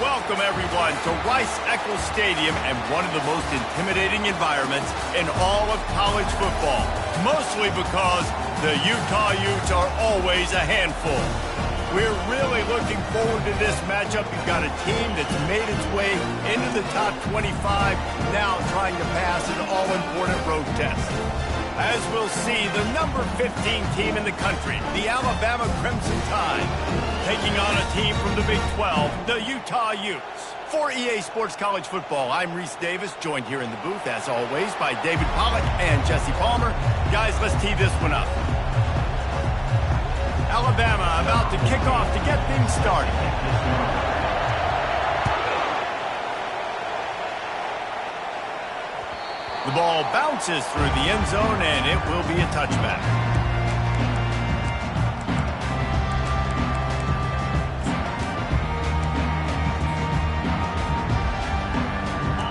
Welcome, everyone, to Rice-Eccles Stadium and one of the most intimidating environments in all of college football, mostly because the Utah Utes are always a handful. We're really looking forward to this matchup. You've got a team that's made its way into the top 25, now trying to pass an all-important road test. As we'll see, the number 15 team in the country, the Alabama Crimson Tide, taking on a team from the Big 12, the Utah Utes. For EA Sports College Football, I'm Reese Davis, joined here in the booth, as always, by David Pollack and Jesse Palmer. Guys, let's tee this one up. Alabama about to kick off to get things started. The ball bounces through the end zone, and it will be a touchback.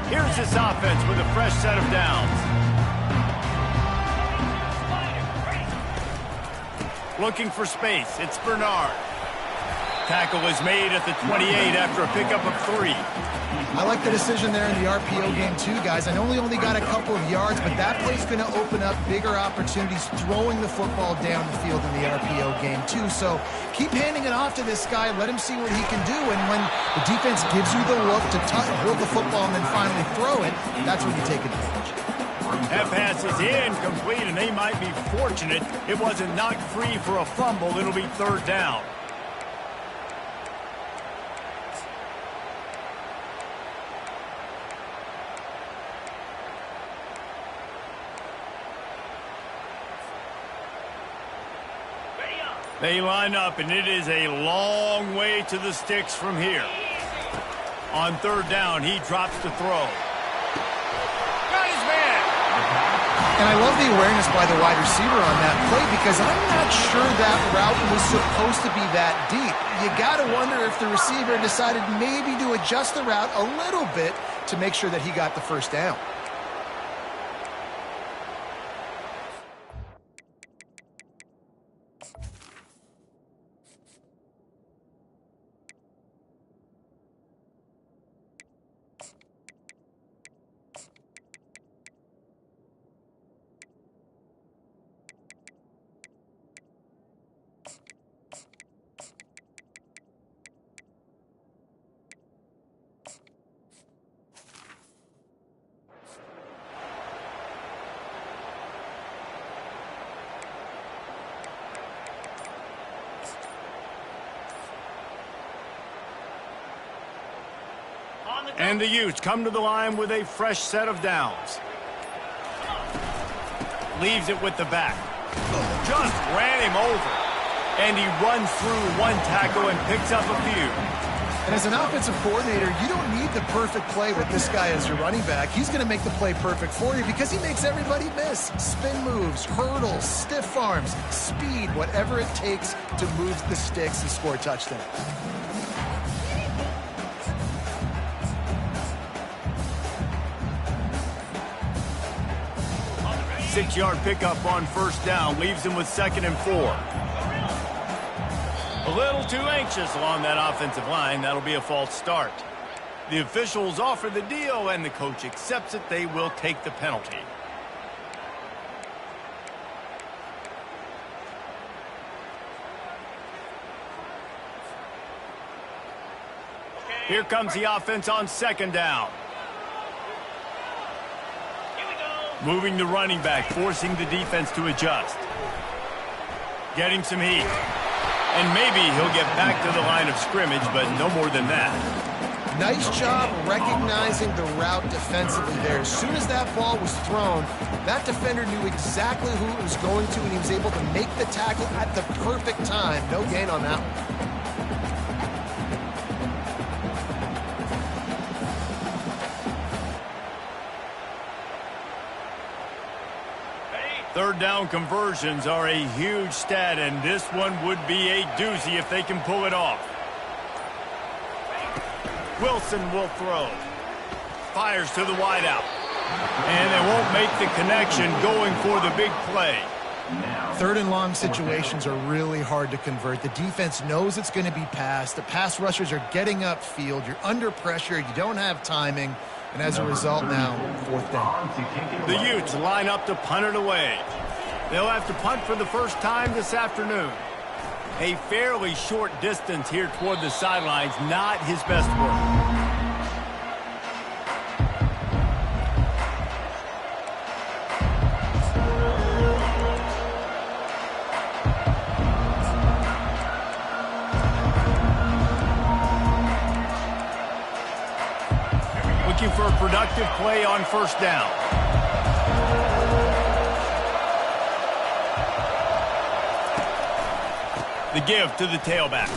Here's this offense with a fresh set of downs. Looking for space. It's Bernard. Tackle is made at the 28 after a pickup of 3. I like the decision there in the RPO game too, guys. I know he only got a couple of yards, but that play's going to open up bigger opportunities throwing the football down the field in the RPO game too. So keep handing it off to this guy. Let him see what he can do. And when the defense gives you the look to hold the football and then finally throw it, that's when you take advantage. That pass is incomplete, and they might be fortunate it wasn't knocked free for a fumble. It'll be third down. They line up, and it is a long way to the sticks from here. On third down, he drops to throw. Got his man! And I love the awareness by the wide receiver on that play because I'm not sure that route was supposed to be that deep. You got to wonder if the receiver decided maybe to adjust the route a little bit to make sure that he got the first down. And the Utes come to the line with a fresh set of downs. Leaves it with the back. Just ran him over. And he runs through one tackle and picks up a few. And as an offensive coordinator, you don't need the perfect play with this guy as your running back. He's going to make the play perfect for you because he makes everybody miss. Spin moves, hurdles, stiff arms, speed, whatever it takes to move the sticks and score a touchdown. Six-yard pickup on first down leaves him with 2nd and 4. A little too anxious along that offensive line. That'll be a false start. The officials offer the deal, and the coach accepts it. They will take the penalty. Here comes the offense on 2nd down. Moving the running back, forcing the defense to adjust. Getting some heat. And maybe he'll get back to the line of scrimmage, but no more than that. Nice job recognizing the route defensively there. As soon as that ball was thrown, that defender knew exactly who it was going to, and he was able to make the tackle at the perfect time. No gain on that one. Third down conversions are a huge stat, and this one would be a doozy if they can pull it off. Wilson will throw. Fires to the wideout. And they won't make the connection going for the big play. Third and long situations are really hard to convert. The defense knows it's going to be passed. The pass rushers are getting upfield. You're under pressure. You don't have timing. And as a result now, fourth down. The Utes line up to punt it away. They'll have to punt for the first time this afternoon. A fairly short distance here toward the sidelines, not his best work. Looking for a productive play on first down. The give to the tailback.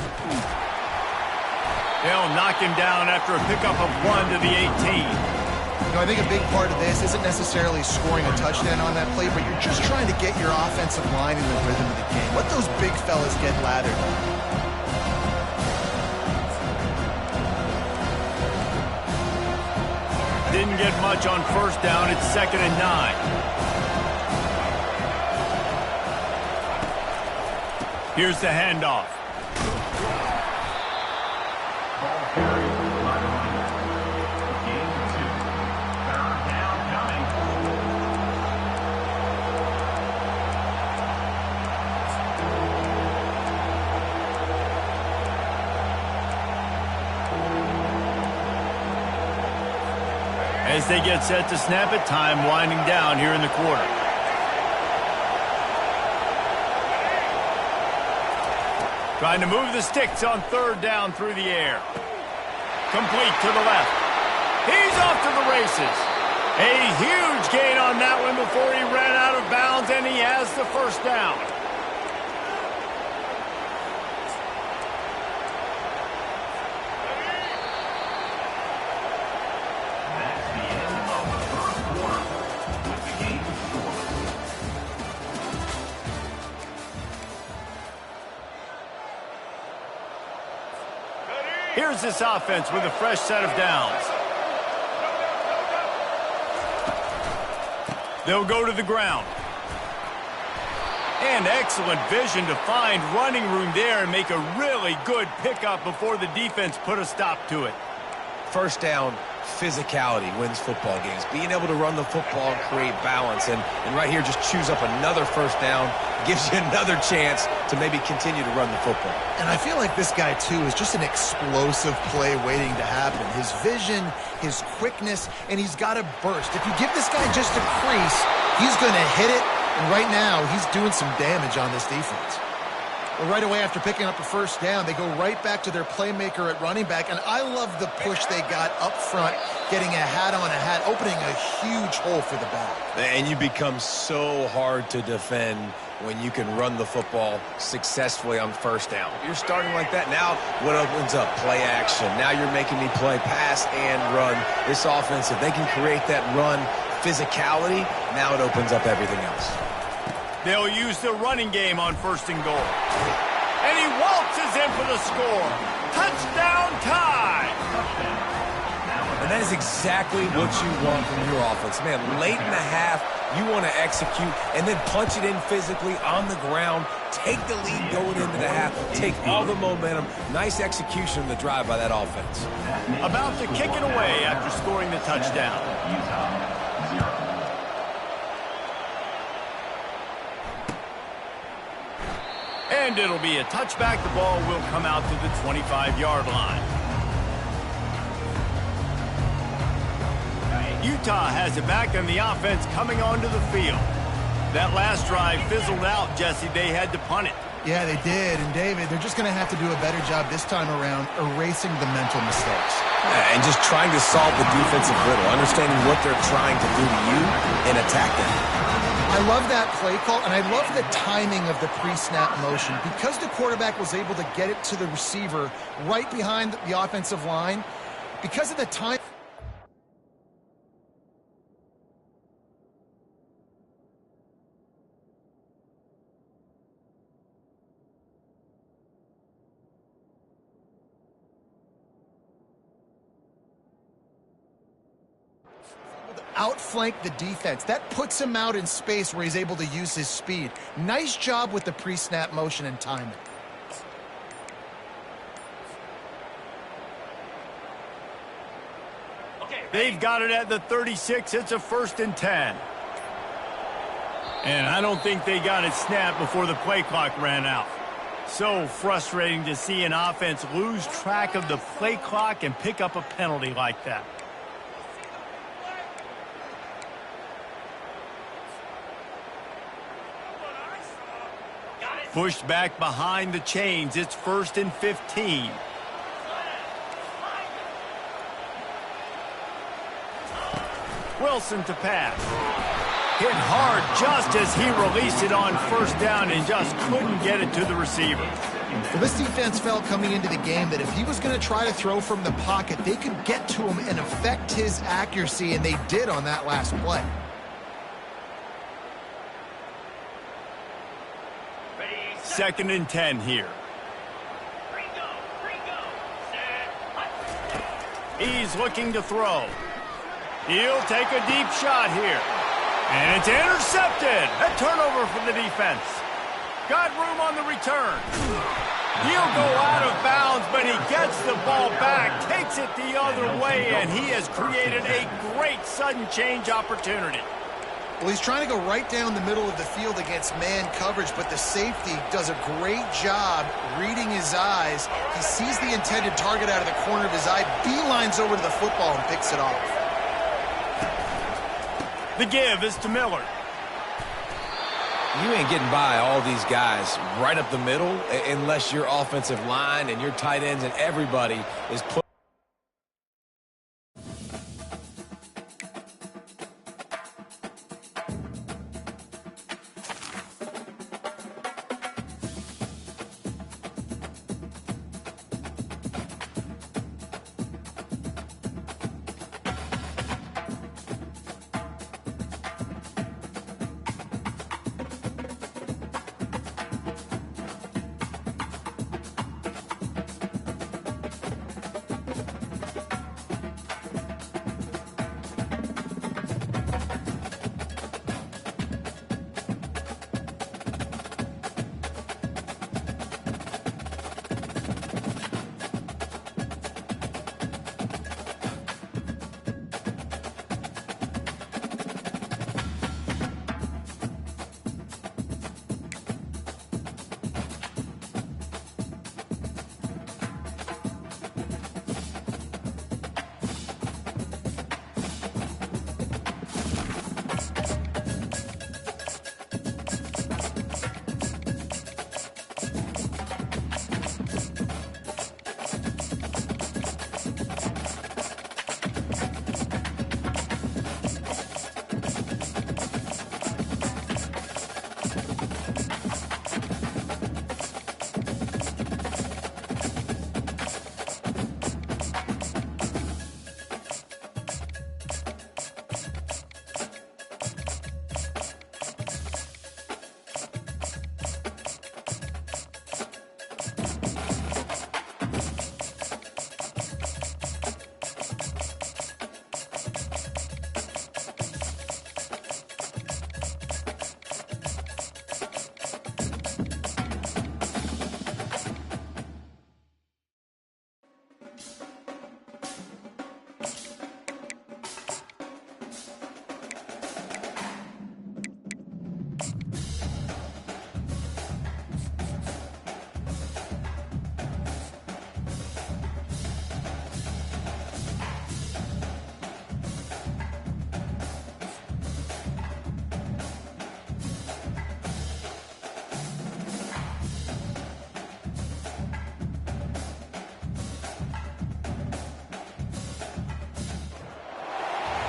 They'll knock him down after a pickup of 1 to the 18. You know, I think a big part of this isn't necessarily scoring a touchdown on that play, but you're just trying to get your offensive line in the rhythm of the game. Let those big fellas get lathered. Didn't get much on first down. It's 2nd and 9. Here's the handoff. As they get set to snap it, time winding down here in the quarter. Trying to move the sticks on third down through the air. Complete to the left. He's off to the races. A huge gain on that one before he ran out of bounds, and he has the first down. Here's this offense with a fresh set of downs. They'll go to the ground. And excellent vision to find running room there and make a really good pickup before the defense put a stop to it. First down, physicality wins football games. Being able to run the football and create balance. And right here, just choose up another first down. Gives you another chance to maybe continue to run the football. And I feel like this guy, too, is just an explosive play waiting to happen. His vision, his quickness, and he's got a burst. If you give this guy just a crease, he's going to hit it. And right now, he's doing some damage on this defense. Well, right away after picking up a first down, they go right back to their playmaker at running back. And I love the push they got up front, getting a hat on a hat, opening a huge hole for the back. And you become so hard to defend when you can run the football successfully on first down. You're starting like that. Now what opens up? Play action. Now you're making me play pass and run. This offense, if they can create that run physicality, now it opens up everything else. They'll use the running game on first and goal. And he waltzes in for the score. Touchdown tie! And that is exactly what you want from your offense. Man, late in the half, you want to execute and then punch it in physically on the ground. Take the lead going into the half. Take all the momentum. Nice execution of the drive by that offense. About to kick it away after scoring the touchdown. And it'll be a touchback. The ball will come out to the 25-yard line. Utah has it back, and the offense coming onto the field. That last drive fizzled out, Jesse. They had to punt it. Yeah, they did. And, David, they're just going to have to do a better job this time around erasing the mental mistakes. And just trying to solve the defensive riddle, understanding what they're trying to do to you and attack them. I love that play call, and I love the timing of the pre-snap motion. Because the quarterback was able to get it to the receiver right behind the offensive line, because of the time... outflank the defense. That puts him out in space where he's able to use his speed. Nice job with the pre-snap motion and timing. They've got it at the 36. It's a 1st and 10. And I don't think they got it snapped before the play clock ran out. So frustrating to see an offense lose track of the play clock and pick up a penalty like that. Pushed back behind the chains. It's 1st and 15. Wilson to pass. Hit hard just as he released it on 1st down and just couldn't get it to the receiver. Well, this defense felt coming into the game that if he was going to try to throw from the pocket, they could get to him and affect his accuracy, and they did on that last play. Second and 10 here. He's looking to throw. He'll take a deep shot here. And it's intercepted. A turnover for the defense. Got room on the return. He'll go out of bounds, but he gets the ball back, takes it the other way, and he has created a great sudden change opportunity. Well, he's trying to go right down the middle of the field against man coverage, but the safety does a great job reading his eyes. He sees the intended target out of the corner of his eye, beelines over to the football and picks it off. The give is to Miller. You ain't getting by all these guys right up the middle unless your offensive line and your tight ends and everybody is put.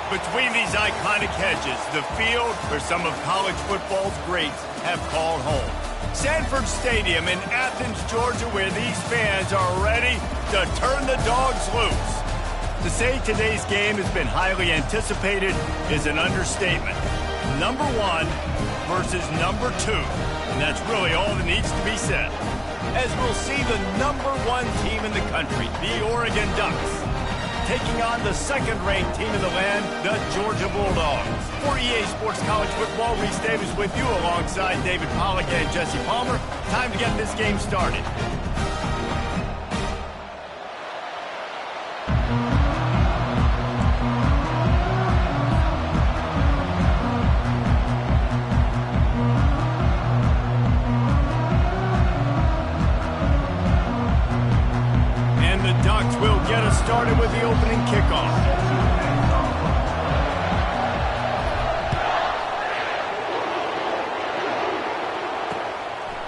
Between these iconic hedges, the field where some of college football's greats have called home. Sanford Stadium in Athens, Georgia, where these fans are ready to turn the dogs loose. To say today's game has been highly anticipated is an understatement. Number 1 versus number 2, and that's really all that needs to be said. As we'll see the number 1 team in the country, the Oregon Ducks, taking on the second-ranked team in the land, the Georgia Bulldogs. For EA Sports College Football, Reese Davis with you alongside David Pollack and Jesse Palmer. Time to get this game started. Will get us started with the opening kickoff.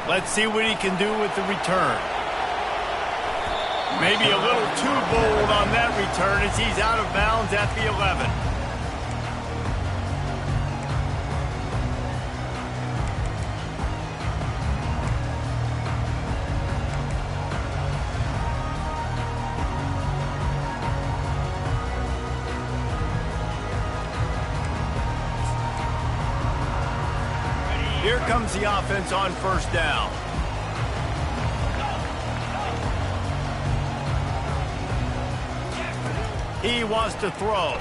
Let's see what he can do with the return. Maybe a little too bold on that return as he's out of bounds at the 11. Here comes the offense on first down. He wants to throw.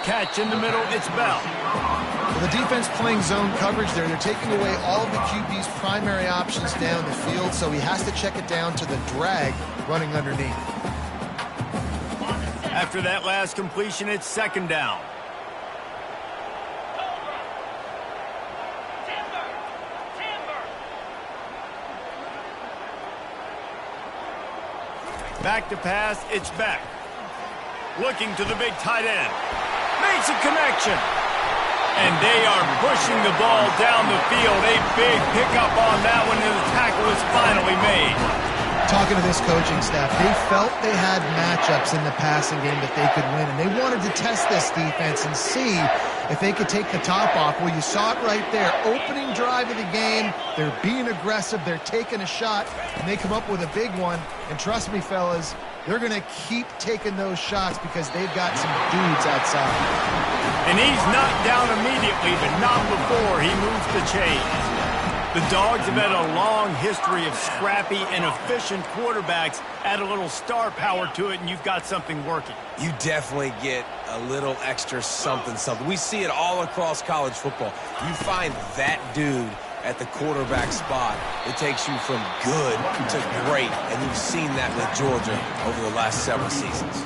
Catch in the middle, it's Bell. Well, the defense playing zone coverage there. They're taking away all of the QB's primary options down the field, so he has to check it down to the drag running underneath. After that last completion, it's second down. Back to pass, it's Beck. Looking to the big tight end. Makes a connection. And they are pushing the ball down the field. A big pickup on that one, and the tackle is finally made. Talking to this coaching staff, they felt they had matchups in the passing game that they could win, and they wanted to test this defense and see if they could take the top off. Well, you saw it right there. Opening drive of the game, they're being aggressive, they're taking a shot, and they come up with a big one. And trust me, fellas, they're going to keep taking those shots because they've got some dudes outside. And he's knocked down immediately, but not before he moves the chains. The Dogs have had a long history of scrappy and efficient quarterbacks. Add a little star power to it, and you've got something working. You definitely get a little extra something. We see it all across college football. You find that dude at the quarterback spot, it takes you from good to great, and you've seen that with Georgia over the last several seasons.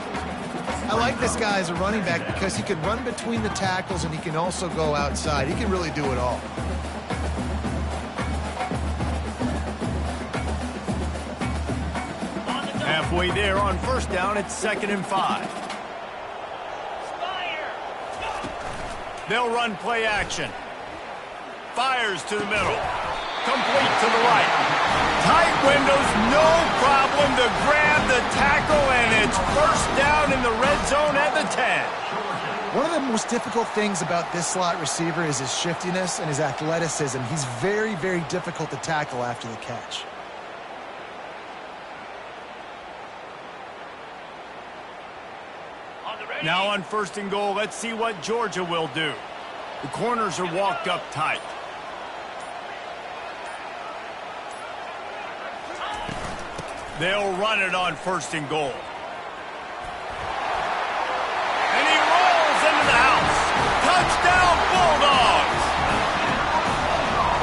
I like this guy as a running back because he can run between the tackles and he can also go outside. He can really do it all. Halfway there on first down, it's 2nd and 5. They'll run play action. Fires to the middle. Complete to the right. Tight windows, no problem to grab the tackle, and it's first down in the red zone at the 10. One of the most difficult things about this slot receiver is his shiftiness and his athleticism. He's very, very difficult to tackle after the catch. Now on 1st and goal, let's see what Georgia will do. The corners are walked up tight. They'll run it on 1st and goal. And he rolls into the house. Touchdown, Bulldogs!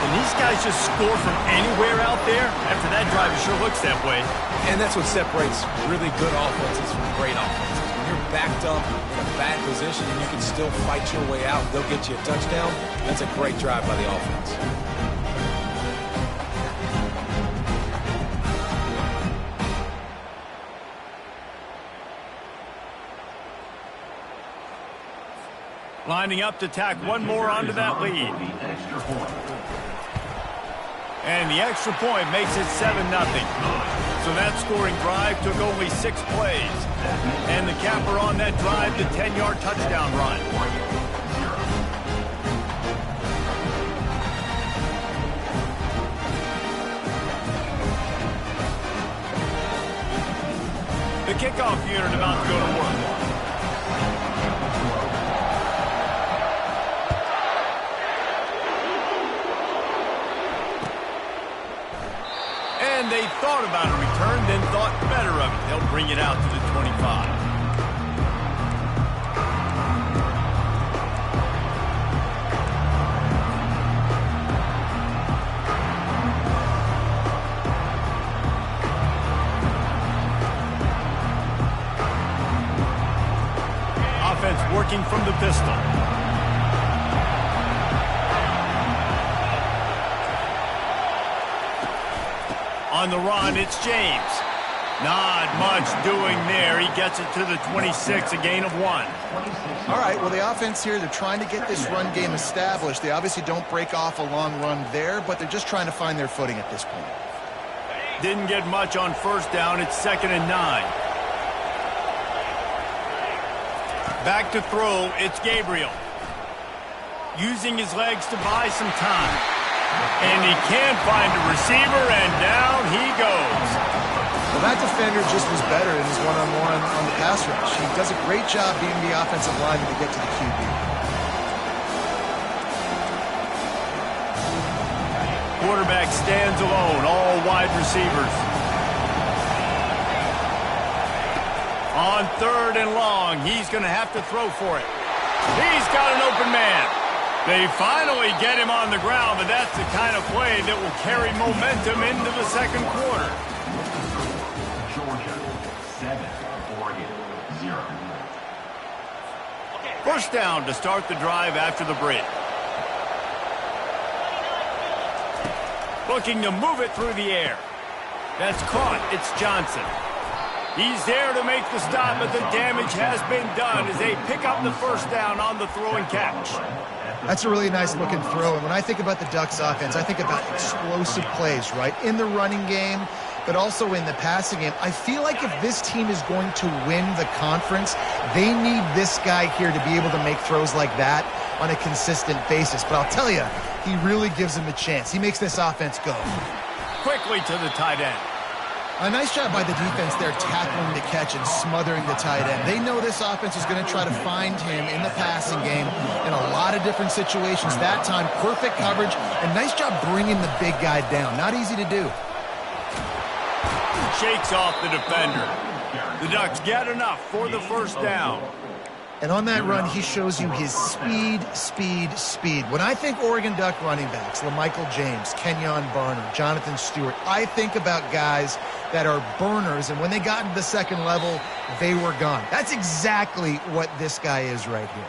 And these guys just score from anywhere out there. After that drive, it sure looks that way. And that's what separates really good offenses from great offenses. When you're backed up in a bad position and you can still fight your way out, they'll get you a touchdown. That's a great drive by the offense. Lining up to tack one more onto that lead. And the extra point makes it 7-0. So that scoring drive took only 6 plays. And the capper on that drive, the 10-yard touchdown run. The kickoff unit about to go to work. And they thought about a return, then thought better of it. They'll bring it out to the 25. Offense working from the pistol. On the run, it's James. Not much doing there. He gets it to the 26, a gain of 1. All right, well, the offense here, they're trying to get this run game established. They obviously don't break off a long run there, but they're just trying to find their footing at this point. Didn't get much on first down. It's 2nd and 9. Back to throw, it's Gabriel. Using his legs to buy some time. And he can't find a receiver, and down he goes. Well, that defender just was better in his one-on-one on the pass rush. He does a great job beating the offensive lineman to get to the QB. Quarterback stands alone, all wide receivers. On 3rd and long, he's going to have to throw for it. He's got an open man. They finally get him on the ground, but that's the kind of play that will carry momentum into the second quarter. Georgia, 7, Oregon, 0. First down to start the drive after the break. Looking to move it through the air. That's caught. It's Johnson. He's there to make the stop, but the damage has been done as they pick up the first down on the throw and catch. That's a really nice-looking throw. And when I think about the Ducks offense, I think about explosive plays, right? In the running game, but also in the passing game. I feel like if this team is going to win the conference, they need this guy here to be able to make throws like that on a consistent basis. But I'll tell you, he really gives them a chance. He makes this offense go. Quickly to the tight end. A nice job by the defense there tackling the catch and smothering the tight end. They know this offense is going to try to find him in the passing game in a lot of different situations. That time, perfect coverage, and nice job bringing the big guy down. Not easy to do. Shakes off the defender. The Ducks get enough for the first down. And on that run, he shows you his speed. When I think Oregon Duck running backs, LaMichael James, Kenyon Barner, Jonathan Stewart, I think about guys that are burners, and when they got into the second level, they were gone. That's exactly what this guy is right here.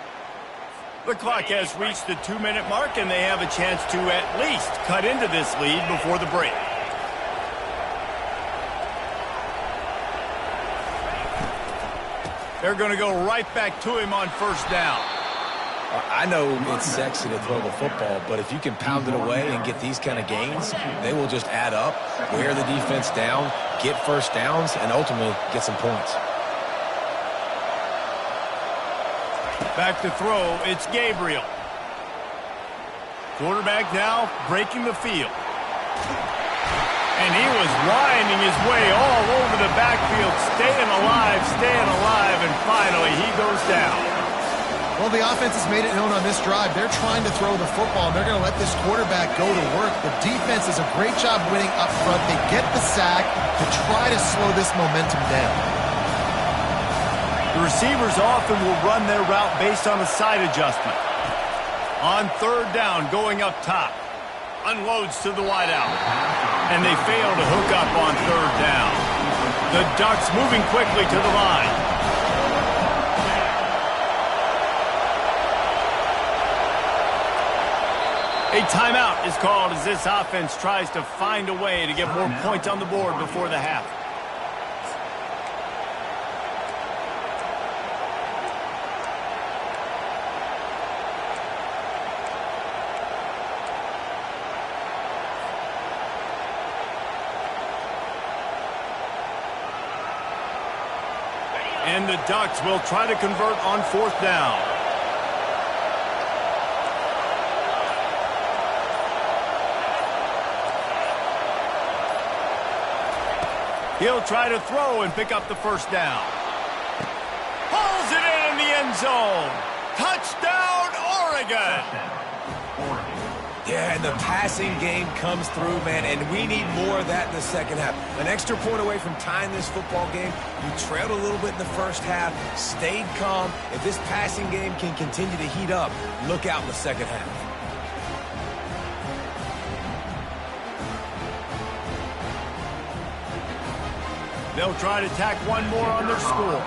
The clock has reached the 2-minute mark, and they have a chance to at least cut into this lead before the break. They're going to go right back to him on first down. I know it's sexy to throw the football, but if you can pound it away and get these kind of gains, they will just add up, wear the defense down, get first downs, and ultimately get some points. Back to throw, it's Gabriel. Quarterback now breaking the field. And he was winding his way all over the backfield, staying alive, and finally he goes down. Well, the offense has made it known on this drive. They're trying to throw the football, and they're going to let this quarterback go to work. The defense does a great job winning up front. They get the sack to try to slow this momentum down. The receivers often will run their route based on a side adjustment. On third down, going up top. Unloads to the wideout. And they fail to hook up on third down. The Ducks moving quickly to the line. A timeout is called as this offense tries to find a way to get more points on the board before the half. And the Ducks will try to convert on fourth down. He'll try to throw and pick up the first down. Pulls it in the end zone. Touchdown, Oregon. Yeah, Yeah, and the passing game comes through, man, and we need more of that in the second half. An extra point away from tying this football game. We trailed a little bit in the first half, stayed calm. If this passing game can continue to heat up, look out in the second half. They'll try to tack one more on their score.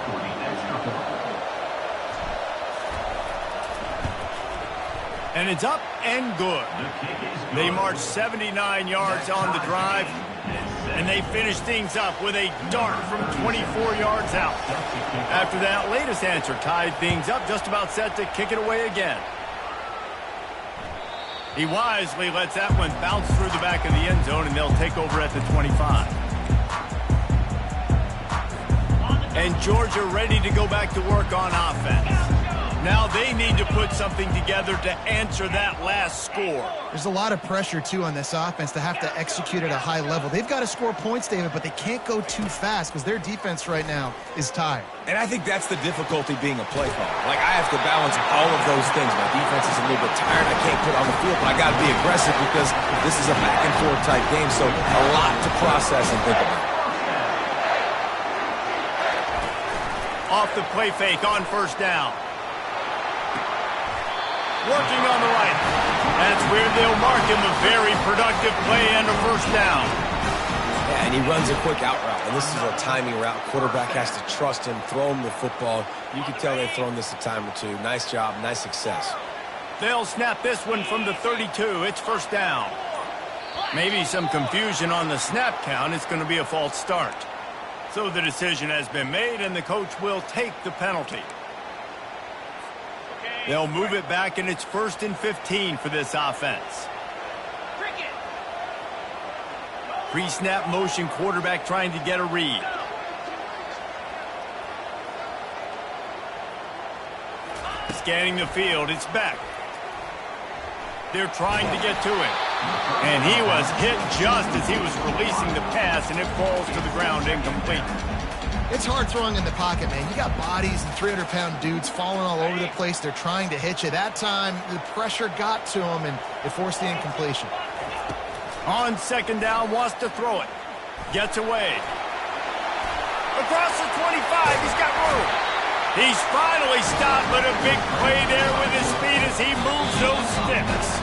And it's up and good. They march 79 yards on the drive, and they finish things up with a dart from 24 yards out. After that latest answer tied things up, just about set to kick it away again. He wisely lets that one bounce through the back of the end zone, and they'll take over at the 25. And Georgia ready to go back to work on offense. Now they need to put something together to answer that last score. There's a lot of pressure, too, on this offense to have to execute at a high level. They've got to score points, David, but they can't go too fast because their defense right now is tired. And I think that's the difficulty being a play caller. Like, I have to balance all of those things. My defense is a little bit tired. I can't put on the field, but I got to be aggressive because this is a back-and-forth type game, so a lot to process and think about. Off the play fake on first down. Working on the right. That's where they'll mark him a very productive play and a first down. Yeah, and he runs a quick out route, and this is a timing route. Quarterback has to trust him, throw him the football. You can tell they've thrown this a time or two. Nice job, nice success. They'll snap this one from the 32. It's first down. Maybe some confusion on the snap count. It's going to be a false start. So the decision has been made, and the coach will take the penalty. They'll move it back, and it's 1st and 15 for this offense. Pre-snap motion, quarterback trying to get a read. Scanning the field, it's back. They're trying to get to him. And he was hit just as he was releasing the pass, and it falls to the ground incomplete. It's hard throwing in the pocket, man. You got bodies and 300-pound dudes falling all over the place. They're trying to hit you. That time, the pressure got to him, and it forced the incompletion. On second down, wants to throw it. Gets away. Across the 25, he's got room. He's finally stopped, but a big play there with his speed as he moves those sticks.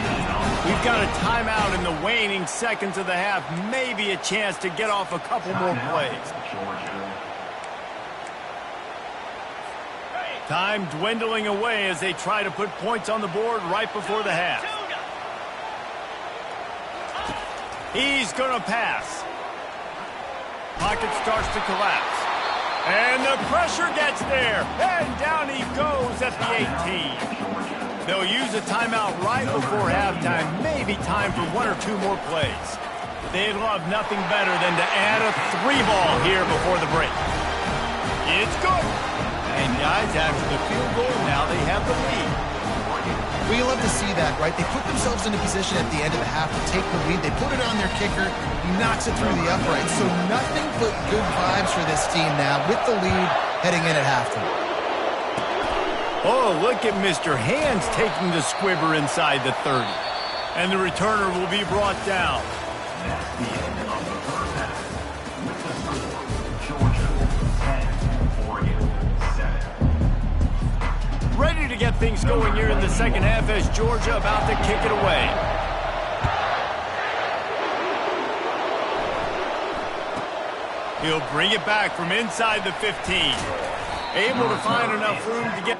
We've got a timeout in the waning seconds of the half. Maybe a chance to get off a couple more plays. Time dwindling away as they try to put points on the board right before the half. He's going to pass. Pocket starts to collapse. And the pressure gets there. And down he goes at the 18. They'll use a timeout right before halftime. Maybe time for one or two more plays. They'd love nothing better than to add a 3-ball here before the break. It's good. And guys, after the field goal, now they have the lead. We love to see that, right? They put themselves into position at the end of the half to take the lead. They put it on their kicker. He knocks it through the upright. So nothing but good vibes for this team now with the lead heading in at halftime. Oh, look at Mr. Hands taking the squibber inside the 30. And the returner will be brought down. That's the end of the first half. With the score, Georgia 10, Oregon 7. Ready to get things going here in the second half as Georgia about to kick it away. He'll bring it back from inside the 15. Able to find enough room to get...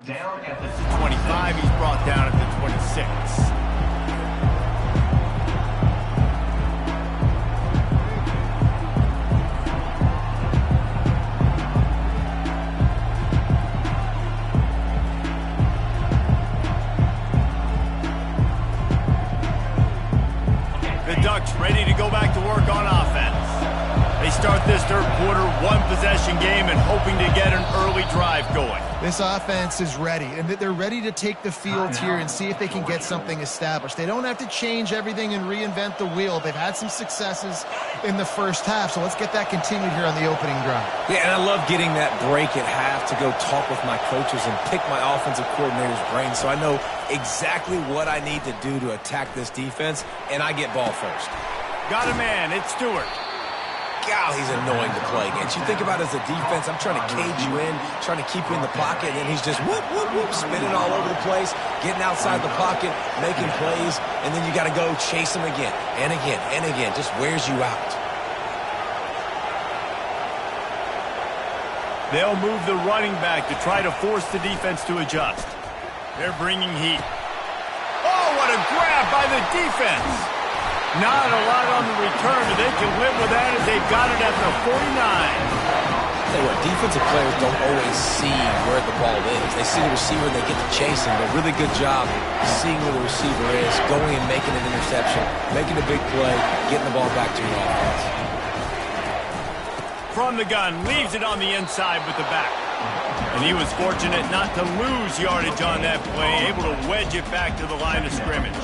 Down at the 25, he's brought down at the 26. start this third quarter, one-possession game and hoping to get an early drive going. This offense is ready, and they're ready to take the field here and see if they can get something established. They don't have to change everything and reinvent the wheel. They've had some successes in the first half, so let's get that continued here on the opening drive. Yeah, and I love getting that break at half to go talk with my coaches and pick my offensive coordinator's brain so I know exactly what I need to do to attack this defense, and I get ball first. Got a man, it's Stewart. God, he's annoying to play against. You think about it as a defense, I'm trying to cage you in, trying to keep you in the pocket, and then he's just whoop, whoop, whoop, spinning all over the place, getting outside the pocket, making plays, and then you got to go chase him again and again and again. Just wears you out. They'll move the running back to try to force the defense to adjust. They're bringing heat. Oh, what a grab by the defense! Not a lot on the return, but they can live with that as they've got it at the 49. Tell you what, defensive players don't always see where the ball is. They see the receiver and they get to chase him. A really good job seeing where the receiver is, going and making an interception, making a big play, getting the ball back to your offense. From the gun, leaves it on the inside with the back. And he was fortunate not to lose yardage on that play, able to wedge it back to the line of scrimmage.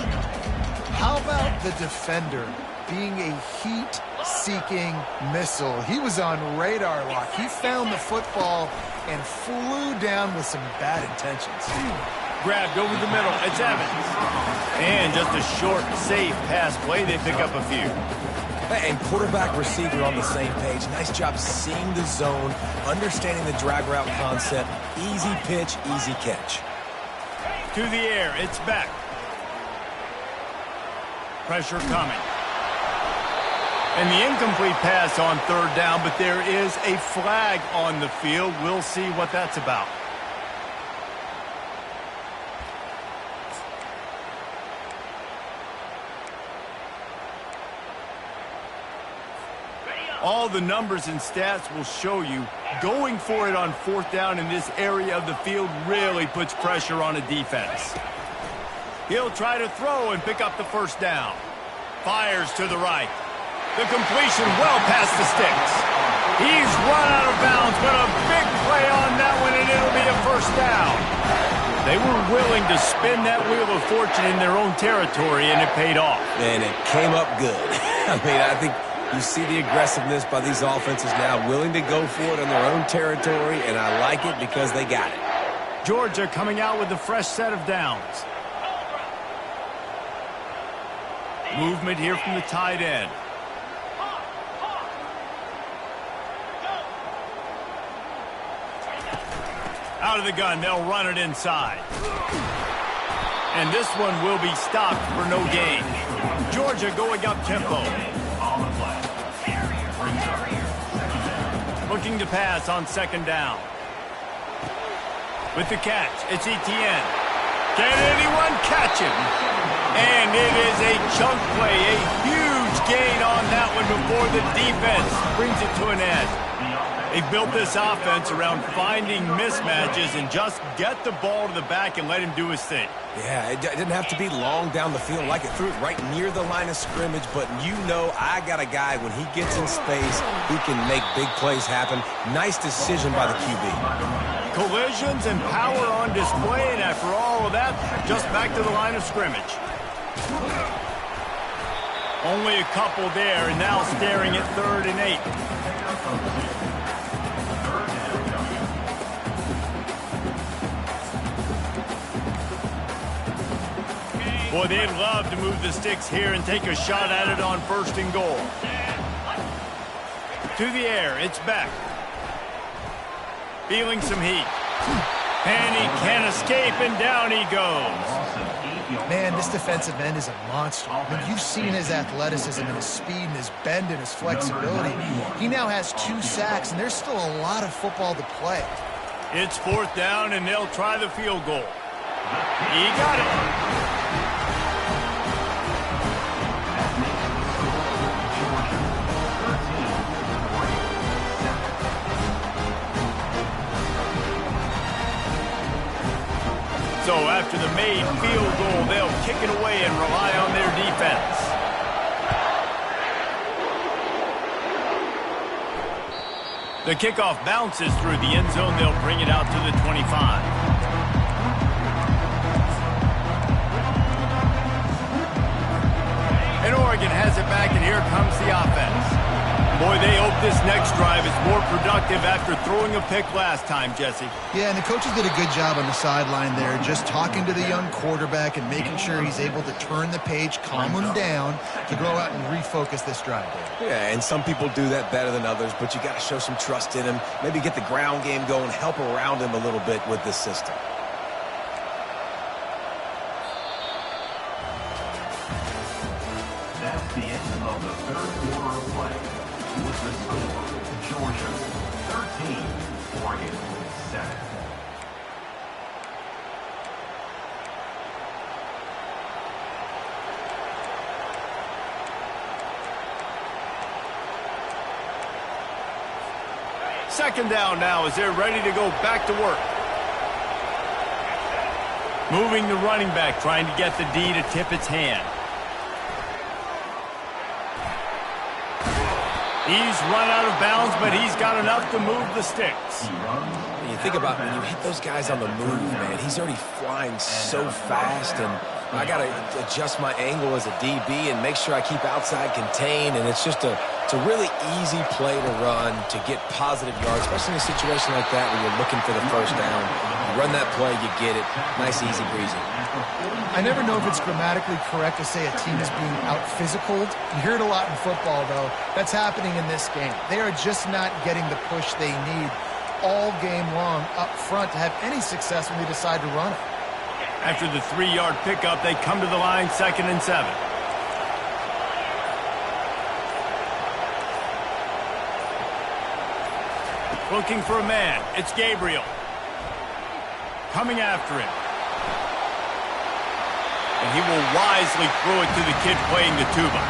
How about the defender being a heat-seeking missile? He was on radar lock. He found the football and flew down with some bad intentions. Grabbed over the middle. It's Evans. And just a short, safe pass play. They pick up a few. And quarterback receiver on the same page. Nice job seeing the zone, understanding the drag route concept. Easy pitch, easy catch. To the air. It's back. Pressure coming. And the incomplete pass on third down, but there is a flag on the field. We'll see what that's about. All the numbers and stats will show you going for it on fourth down in this area of the field really puts pressure on a defense. He'll try to throw and pick up the first down. Fires to the right. The completion well past the sticks. He's run out of bounds, but a big play on that one, and it'll be a first down. They were willing to spin that wheel of fortune in their own territory, and it paid off. And it came up good. I think you see the aggressiveness by these offenses now, willing to go for it in their own territory, and I like it because they got it. Georgia coming out with a fresh set of downs. Movement here from the tight end. Out of the gun, they'll run it inside. And this one will be stopped for no gain. Georgia going up tempo. Looking to pass on second down. With the catch, it's Etienne. Can anyone catch him? And it is a chunk play, a huge gain on that one before the defense brings it to an end. They built this offense around finding mismatches and just get the ball to the back and let him do his thing. Yeah, it didn't have to be long down the field like it threw it right near the line of scrimmage, but you know I got a guy when he gets in space, he can make big plays happen. Nice decision by the QB. Collisions and power on display, and after all of that, just back to the line of scrimmage. Only a couple there, and now staring at 3rd and 8. Boy, they'd love to move the sticks here and take a shot at it on 1st and goal. To the air, it's back. Feeling some heat. And he can't escape, and down he goes. Man, this defensive end is a monster. I mean, you've seen his athleticism and his speed and his bend and his flexibility. He now has 2 sacks, and there's still a lot of football to play. It's 4th down, and they'll try the field goal. He got it. So after the made field goal, they'll kick it away and rely on their defense. The kickoff bounces through the end zone. They'll bring it out to the 25. And Oregon has it back, and here comes the offense. Boy, they hope this next drive is more productive after throwing a pick last time, Jesse. Yeah, and the coaches did a good job on the sideline there, just talking to the young quarterback and making sure he's able to turn the page, calm him down, to go out and refocus this drive. Yeah, and some people do that better than others, but you got to show some trust in him, maybe get the ground game going, help around him a little bit with this system. That's the end of the third quarter of play. With the score, Georgia 13, Oregon 7. Second down now as they're ready to go back to work. Moving the running back, trying to get the D to tip its hand. He's run out of bounds, but he's got enough to move the sticks. And you think about when you hit those guys on the move, man, he's already flying so fast, and I got to adjust my angle as a DB and make sure I keep outside contained, and it's just it's a really easy play to run to get positive yards, especially in a situation like that where you're looking for the first down. You run that play, you get it. Nice, easy breezy. I never know if it's grammatically correct to say a team is being out-physicaled. You hear it a lot in football, though. That's happening in this game. They are just not getting the push they need all game long up front to have any success when they decide to run it. After the 3-yard pickup, they come to the line, 2nd and 7. Looking for a man. It's Gabriel. Coming after him. And he will wisely throw it to the kid playing the tuba.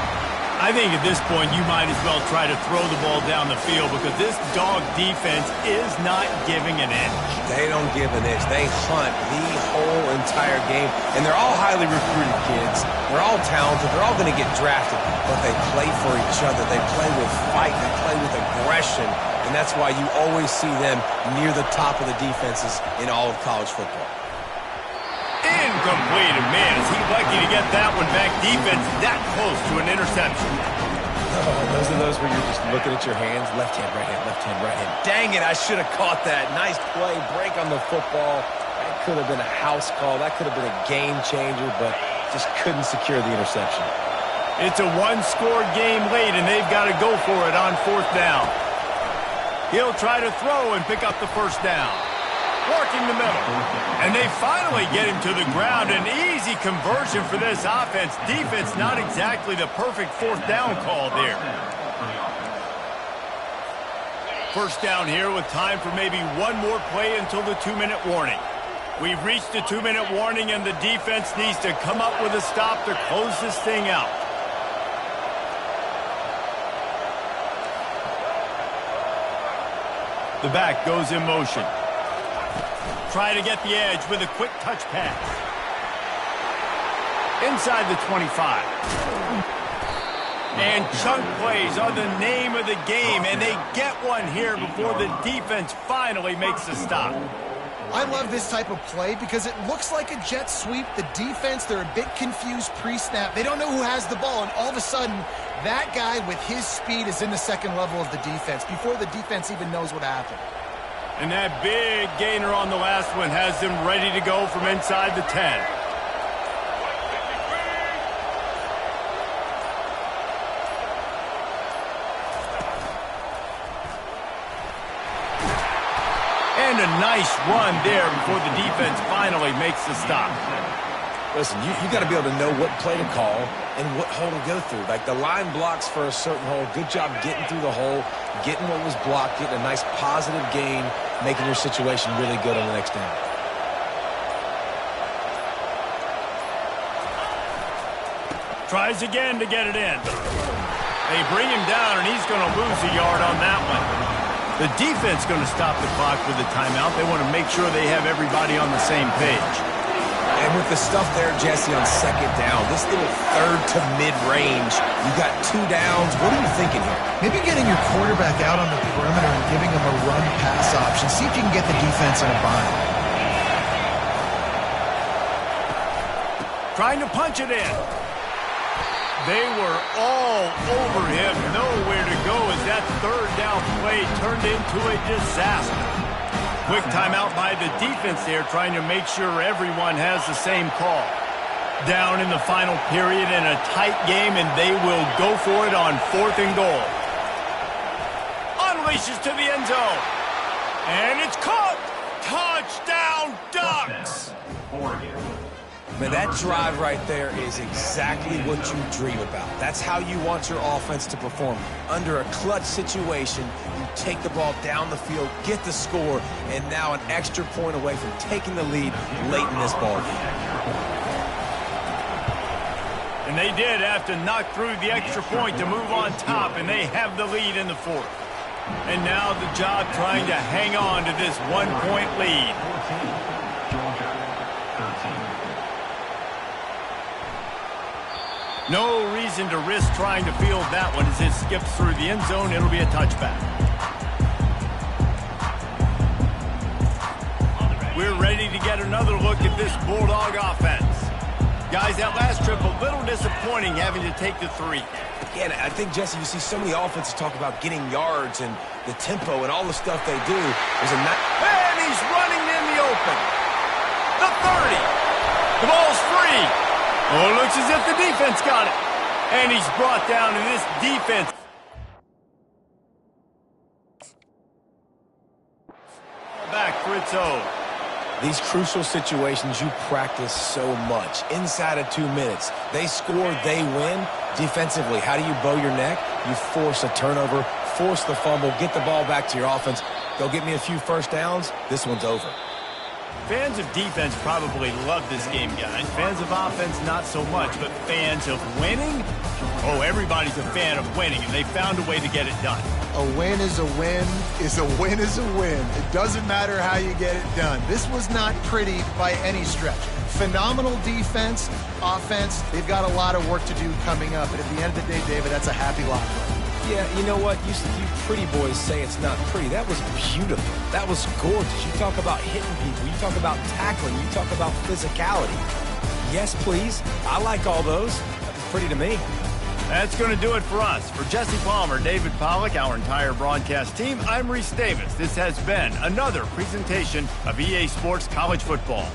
I think at this point you might as well try to throw the ball down the field because this dog defense is not giving an inch. They don't give an inch. They hunt the whole entire game. And they're all highly recruited kids. They're all talented. They're all going to get drafted. But they play for each other. They play with fight. They play with aggression. And that's why you always see them near the top of the defenses in all of college football. Incomplete. And man, is he lucky to get that one back. Defense that close to an interception. Those are those where you're just looking at your hands. Left hand, right hand, left hand, right hand. Dang it, I should have caught that. Nice play, break on the football. That could have been a house call. That could have been a game changer, but just couldn't secure the interception. It's a one-score game late, and they've got to go for it on 4th down. He'll try to throw and pick up the first down. Working the middle. And they finally get him to the ground. An easy conversion for this offense. Defense not exactly the perfect 4th down call there. First down here with time for maybe one more play until the 2-minute warning. We've reached the 2-minute warning, and the defense needs to come up with a stop to close this thing out. The back goes in motion. Try to get the edge with a quick touch pass. Inside the 25. And chunk plays are the name of the game, and they get one here before the defense finally makes a stop. I love this type of play because it looks like a jet sweep. The defense, they're a bit confused pre-snap. They don't know who has the ball, and all of a sudden, that guy with his speed is in the second level of the defense before the defense even knows what happened. And that big gainer on the last one has them ready to go from inside the 10. And a nice run there before the defense finally makes the stop. Listen, you got to be able to know what play to call and what hole to go through. Like the line blocks for a certain hole. Good job getting through the hole, getting what was blocked, getting a nice positive gain, making your situation really good on the next down. Tries again to get it in. They bring him down, and he's going to lose a yard on that one. The defense going to stop the clock with a timeout. They want to make sure they have everybody on the same page. And And with the stuff there, Jesse, on second down, this little third to mid-range, you got 2 downs. What are you thinking here? Maybe getting your quarterback out on the perimeter and giving him a run-pass option. See if you can get the defense in a bind. Trying to punch it in. They were all over him. Nowhere to go as that third down play turned into a disaster. Quick timeout by the defense there, trying to make sure everyone has the same call. Down in the final period in a tight game, and they will go for it on 4th and goal. Unleashes to the end zone. And it's caught. Touchdown, Ducks. Man, that drive right there is exactly what you dream about. That's how you want your offense to perform. Under a clutch situation, you take the ball down the field, get the score, and now an extra point away from taking the lead late in this ball game. And they did have to knock through the extra point to move on top, and they have the lead in the 4th. And now the job trying to hang on to this 1-point lead. No reason to risk trying to field that one as it skips through the end zone. It'll be a touchback. We're ready to get another look at this Bulldog offense. Guys, that last trip a little disappointing having to take the 3. Again, I think, Jesse, you see so many offenses talk about getting yards and the tempo and all the stuff they do. And he's running in the open. The 30. The ball's free. Oh, it looks as if the defense got it. And he's brought down in this defense. Back for its own. These crucial situations you practice so much. Inside of 2 minutes, they score, they win. Defensively, how do you bow your neck? You force a turnover, force the fumble, get the ball back to your offense. Go get me a few first downs. This one's over. Fans of defense probably love this game, guys. Fans of offense, not so much. But fans of winning? Oh, everybody's a fan of winning, and they found a way to get it done. A win is a win is a win is a win. It doesn't matter how you get it done. This was not pretty by any stretch. Phenomenal defense, offense. They've got a lot of work to do coming up. And at the end of the day, David, that's a happy lot. Yeah, you know what? You pretty boys say it's not pretty. That was beautiful. That was gorgeous. You talk about hitting people. You talk about tackling. You talk about physicality. Yes, please. I like all those. That was pretty to me. That's going to do it for us. For Jesse Palmer, David Pollack, our entire broadcast team, I'm Reese Davis. This has been another presentation of EA Sports College Football.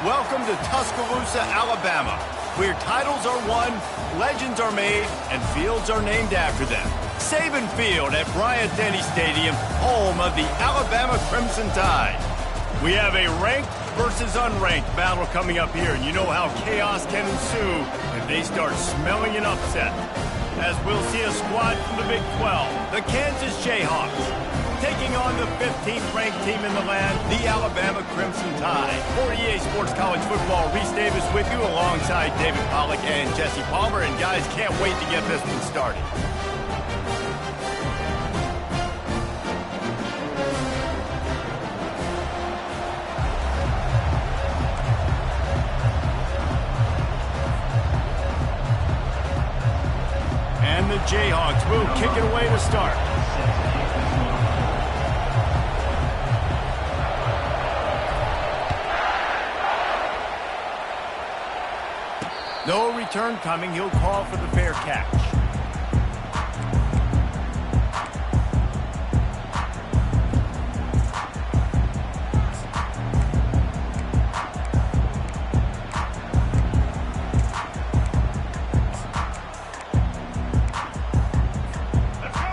Welcome to Tuscaloosa, Alabama, where titles are won, legends are made, and fields are named after them. Saban Field at Bryant-Denny Stadium, home of the Alabama Crimson Tide. We have a ranked versus unranked battle coming up here, and you know how chaos can ensue if they start smelling an upset. As we'll see a squad from the Big 12, the Kansas Jayhawks, taking on the 15th ranked team in the land, the Alabama Crimson Tide. 48 Sports College Football, Reese Davis with you alongside David Pollack and Jesse Palmer. And guys, can't wait to get this one started. And the Jayhawks will kick it away to start. No return coming. He'll call for the fair catch.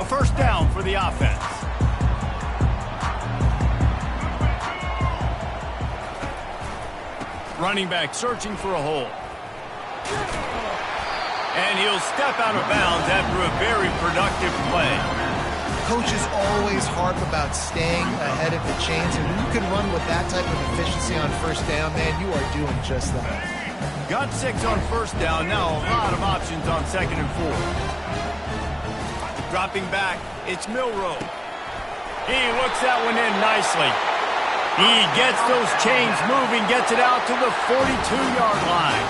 A first down for the offense. Running back searching for a hole. And he'll step out of bounds after a very productive play. Coaches always harp about staying ahead of the chains, and when you can run with that type of efficiency on first down, man, you are doing just that. Got 6 on first down, now a lot of options on 2nd and 4. Dropping back, it's Milroe. He looks that one in nicely. He gets those chains moving, gets it out to the 42-yard line.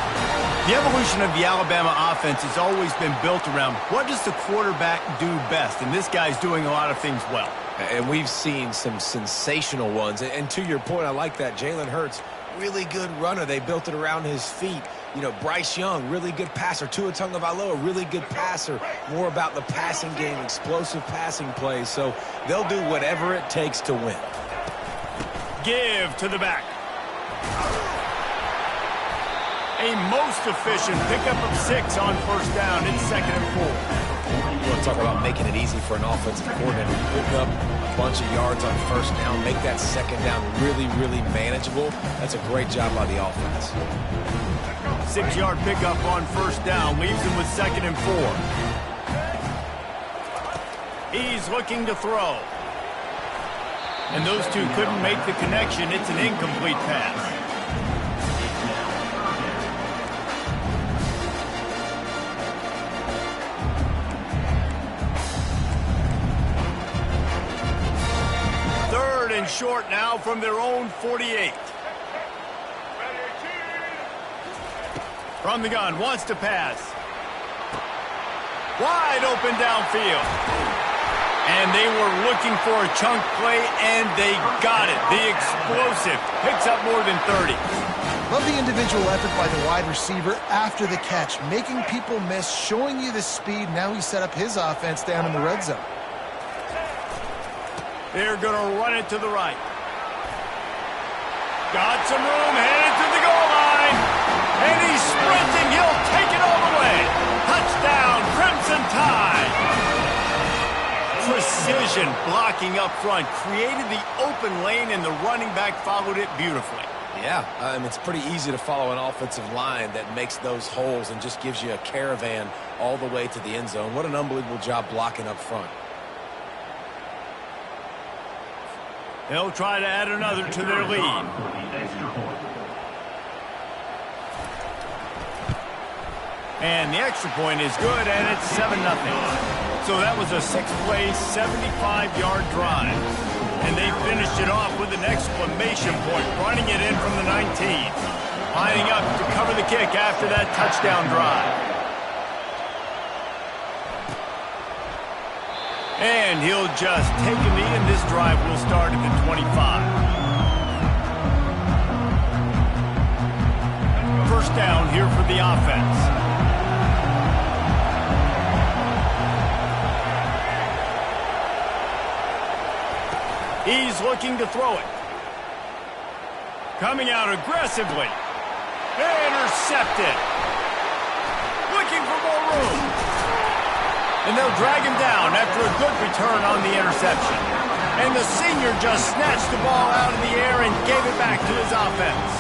The evolution of the Alabama offense has always been built around what does the quarterback do best, and this guy's doing a lot of things well. And we've seen some sensational ones. And to your point, I like that. Jalen Hurts, really good runner. They built it around his feet. You know, Bryce Young, really good passer. Tua Tagovailoa, really good passer. More about the passing game, explosive passing plays. So they'll do whatever it takes to win. Give to the back. A most efficient pickup of 6 on first down. It's 2nd and 4. You want to talk about making it easy for an offensive coordinator. Pick up a bunch of yards on first down. Make that 2nd down really, really manageable. That's a great job by the offense. 6-yard pickup on first down. Leaves him with 2nd and 4. He's looking to throw. And those two couldn't make the connection. It's an incomplete pass. And short now from their own 48. From the gun, wants to pass. Wide open downfield. And they were looking for a chunk play, and they got it. The explosive picks up more than 30. Love the individual effort by the wide receiver after the catch, making people miss, showing you the speed. Now he set up his offense down in the red zone. They're going to run it to the right. Got some room, headed to the goal line. And he's sprinting. He'll take it all the way. Touchdown, Crimson Tide. Precision blocking up front. Created the open lane, and the running back followed it beautifully. Yeah, it's pretty easy to follow an offensive line that makes those holes and just gives you a caravan all the way to the end zone. What an unbelievable job blocking up front. They'll try to add another to their lead. And the extra point is good, and it's 7-0. So that was a 6-play, 75-yard drive. And they finished it off with an exclamation point, running it in from the 19. Lining up to cover the kick after that touchdown drive. And he'll just take a knee, and this drive will start at the 25. First down here for the offense. He's looking to throw it. Coming out aggressively. Intercepted. Looking for more room. And they'll drag him down after a good return on the interception. And the senior just snatched the ball out of the air and gave it back to his offense.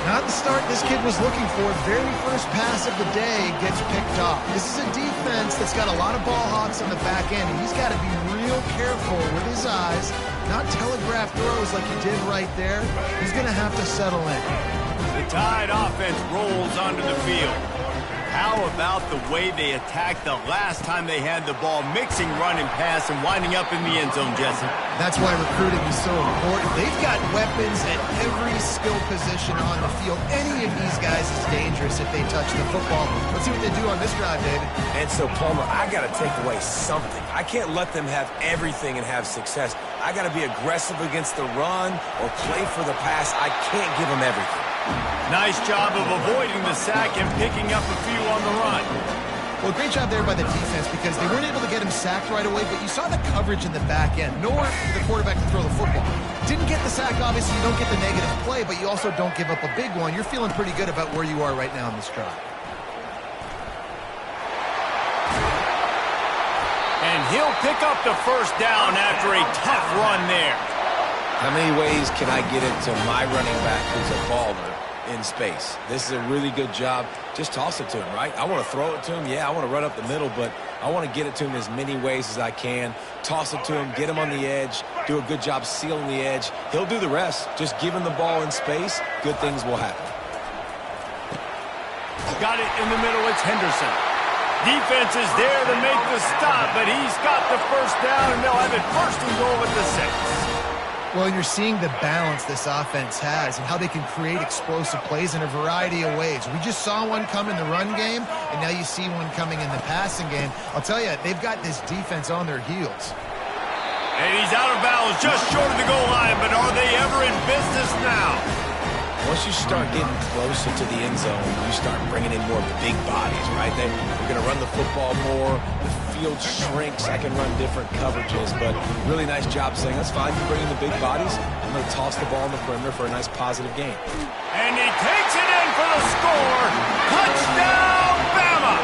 Not the start this kid was looking for. Very first pass of the day gets picked off. This is a defense that's got a lot of ball hawks on the back end, and he's got to be real careful with his eyes, not telegraph throws like he did right there. He's going to have to settle in. The Tide offense rolls onto the field. How about the way they attacked the last time they had the ball, mixing run and pass and winding up in the end zone, Jesse? That's why recruiting is so important. They've got weapons at every skill position on the field. Any of these guys is dangerous if they touch the football. Let's see what they do on this drive, David. And so, Palmer, I got to take away something. I can't let them have everything and have success. I got to be aggressive against the run or play for the pass. I can't give them everything. Nice job of avoiding the sack and picking up a few on the run. Well, great job there by the defense because they weren't able to get him sacked right away, but you saw the coverage in the back end, nor the quarterback to throw the football. Didn't get the sack, obviously, you don't get the negative play, but you also don't give up a big one. You're feeling pretty good about where you are right now in this drive. And he'll pick up the first down after a tough run there. How many ways can I get it to my running back who's a baller in space? This is a really good job. Just toss it to him, right? I want to throw it to him. Yeah, I want to run up the middle, but I want to get it to him as many ways as I can. Toss it to him, get him on the edge, do a good job sealing the edge. He'll do the rest. Just give him the ball in space. Good things will happen. Got it in the middle. It's Henderson. Defense is there to make the stop, but he's got the first down, and they'll have it first and goal at the 6. Well, you're seeing the balance this offense has and how they can create explosive plays in a variety of ways. We just saw one come in the run game, and now you see one coming in the passing game. I'll tell you, they've got this defense on their heels. And he's out of bounds just short of the goal line, but are they ever in business now? Once you start getting closer to the end zone, you start bringing in more big bodies, right? They're going to run the football more. The field shrinks. I can run different coverages, but really nice job saying, that's fine. You bring in the big bodies. I'm going to toss the ball in the perimeter for a nice positive gain. And he takes it in for the score. Touchdown, Bama!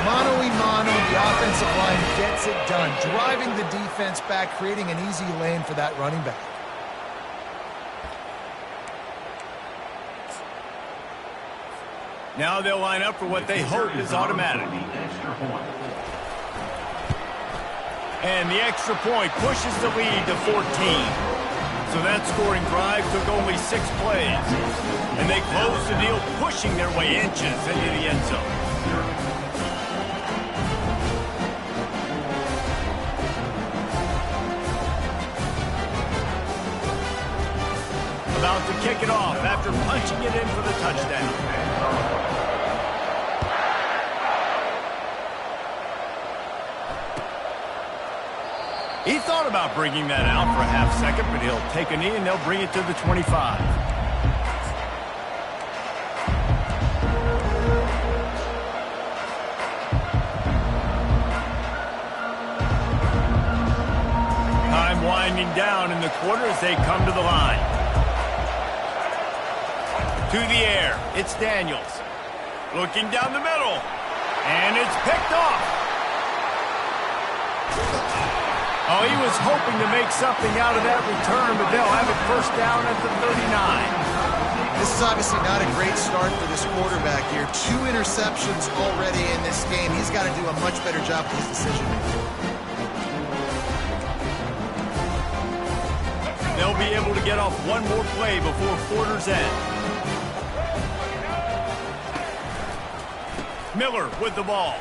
Mano-a-mano, the offensive line gets it done, driving the defense back, creating an easy lane for that running back. Now they'll line up for what they hope is automatic. And the extra point pushes the lead to 14. So that scoring drive took only 6 plays. And they close the deal, pushing their way inches into the end zone. About to kick it off after punching it in for the touchdown. He thought about bringing that out for a half second, but he'll take a knee and they'll bring it to the 25. Time winding down in the quarter as they come to the line. To the air, it's Daniels. Looking down the middle, and it's picked off. Oh, he was hoping to make something out of that return, but they'll have it first down at the 39. This is obviously not a great start for this quarterback here. 2 interceptions already in this game. He's got to do a much better job with his decision-making. They'll be able to get off one more play before quarter's end. Miller with the ball.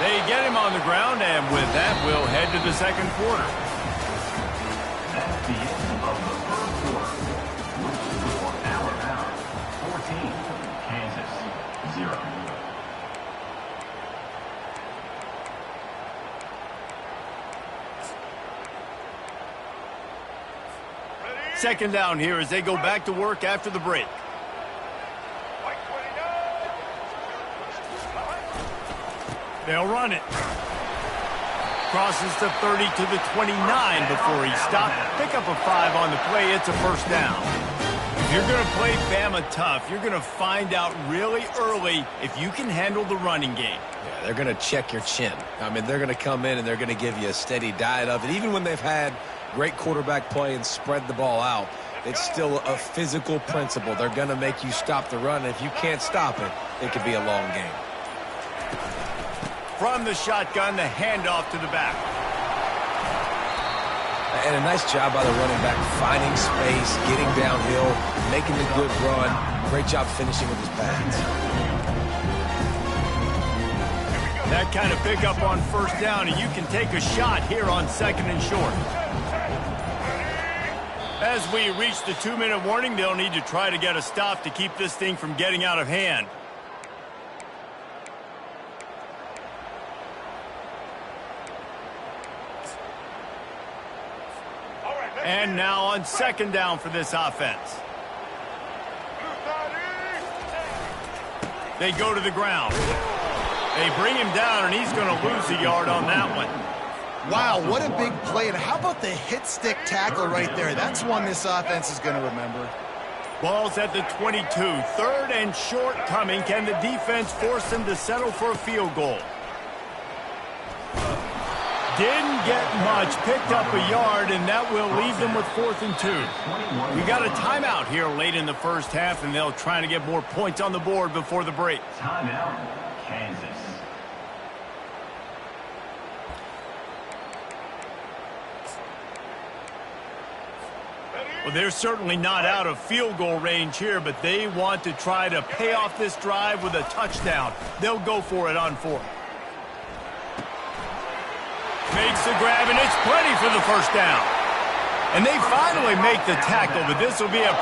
They get him on the ground, and with that, we'll head to the second quarter. That's the end of the third quarter. With score Alabama 14, Kansas 0. Second down here as they go back to work after the break. They'll run it. Crosses the 30 to the 29 before he stopped. Pick up a 5 on the play. It's a first down. you're going to play Bama tough, you're going to find out really early if you can handle the running game. Yeah, they're going to check your chin. I mean, they're going to come in and they're going to give you a steady diet of it. Even when they've had great quarterback play and spread the ball out, it's still a physical principle. They're going to make you stop the run. If you can't stop it, it could be a long game. From the shotgun, the handoff to the back. And a nice job by the running back, finding space, getting downhill, making the good run. Great job finishing with his pads. That kind of pickup on first down, and you can take a shot here on 2nd and short. As we reach the 2-minute warning, they'll need to try to get a stop to keep this thing from getting out of hand. And now on 2nd down for this offense. They go to the ground. They bring him down, and he's going to lose a yard on that one. Wow, what a big play. And how about the hit stick tackle right there? That's one this offense is going to remember. Ball's at the 22. 3rd and short coming. Can the defense force them to settle for a field goal? Didn't get much. Picked up a yard, and that will leave them with 4th and 2. We got a timeout here late in the first half, and they'll try to get more points on the board before the break. Timeout, Kansas. Well, they're certainly not out of field goal range here, but they want to try to pay off this drive with a touchdown. They'll go for it on 4th. Makes the grab, and it's plenty for the first down. And they finally make the tackle, but this will be a